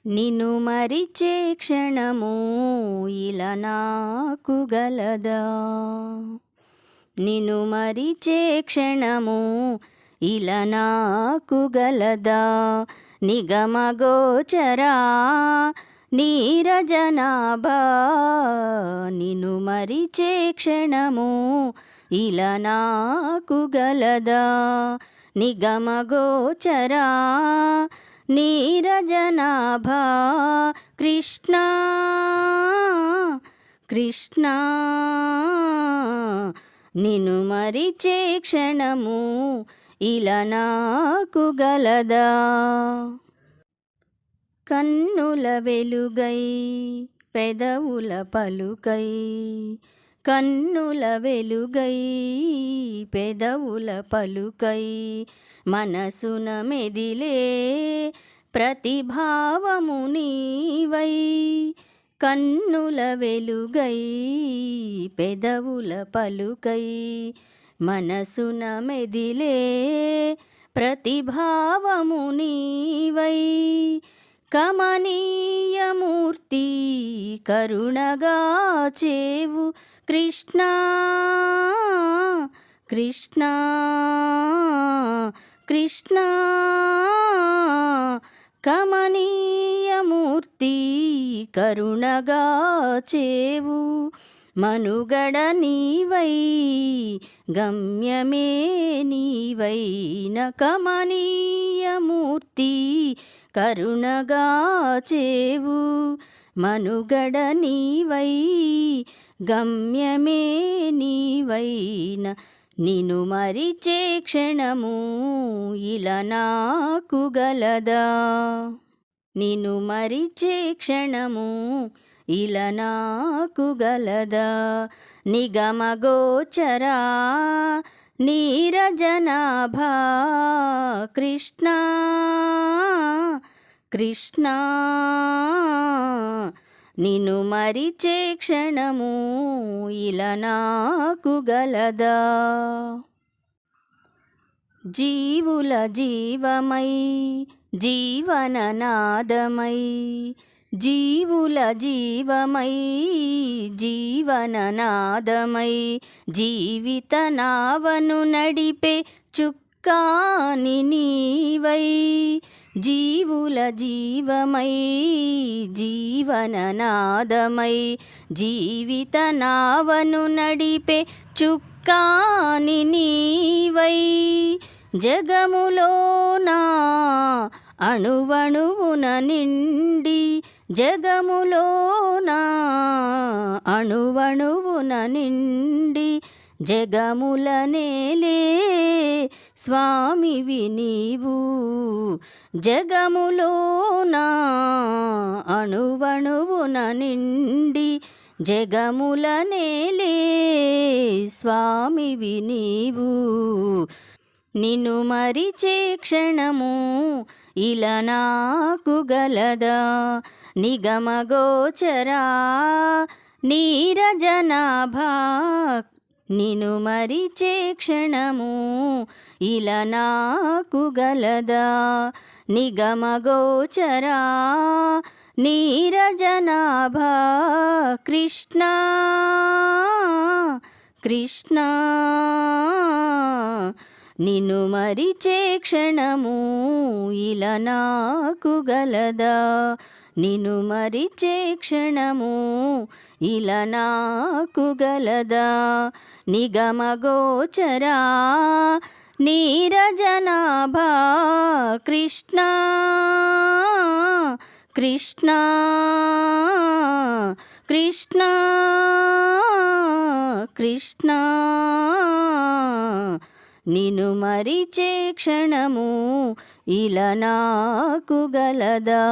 నిన్ను మరిచే క్షణము ఇలా నాకు గలదా? నిన్ను మరిచే క్షణము ఇలా నాకు గలదా? నిగమగోచరా నీరజనాభా, నిన్ను మరిచే క్షణము ఇలా నాకు గలదా? నిగమగోచరా నీరజనాభా, కృష్ణ కృష్ణ నిన్ను మరిచే క్షణము ఇలా నాకు గలదా? కన్నుల వెలుగై పెదవుల పలుకై, కన్నుల వెలుగై పెదవుల పలుకై, మనసున మెదిలే ప్రతిభావము నీవై. కన్నుల వెలుగై పెదవుల పలుకై, మనసున మెదిలే ప్రతిభావము నీవై. కమనీయమూర్తి కరుణగా చేవు కృష్ణ కృష్ణ కృష్ణ, కమనీయమూర్తి కరుణగా చేవు. మనుగడ నీవై గమ్యమే నీవైన, కమనీయమూర్తి కరుణగా చేవు. మనుగడ నీవై గమ్యమే నీవైన, నిన్ను మరిచే క్షణము ఇలా నాకు గలదా? నిన్ను మరిచే క్షణము ఇలా నాకు గలదా? నిగమగోచరా నీరజనాభా, కృష్ణ కృష్ణ నిన్ను మరిచే క్షణము ఇలా నాకు గలదా? జీవుల జీవమై జీవననాదమై, జీవుల జీవమై జీవననాదమై, జీవిత నావను నడిపే చుక్కాని నీవై. జీవుల జీవమై జీవననాదమై, జీవిత నావను నడిపే చుక్కాని నీవై. జగములోనా అణువణువున నిండి, జగములోనా అణువణువున నిండి, జగముల నేలే స్వామివి నీవు. జగములోనా అణువణువున నిండి, జగముల నేలే స్వామివి నీవు. నిన్ను మరిచే క్షణము ఇలా నాకు గలదా? నిగమగోచరా నీరజనాభా, నిన్ను మరిచే క్షణము ఇలా నాకు గలదా? నిగమగోచరా నీరజనాభా, కృష్ణ కృష్ణ నిన్ను మరిచే క్షణము ఇలా నాకు గలదా? నిన్ను మరిచే క్షణము ఇలా నాకు గలదా? నిగమగోచరా నీరజనాభా, కృష్ణ కృష్ణ కృష్ణ కృష్ణ నిన్ను మరిచే క్షణము ఇలా నాకు గలదా?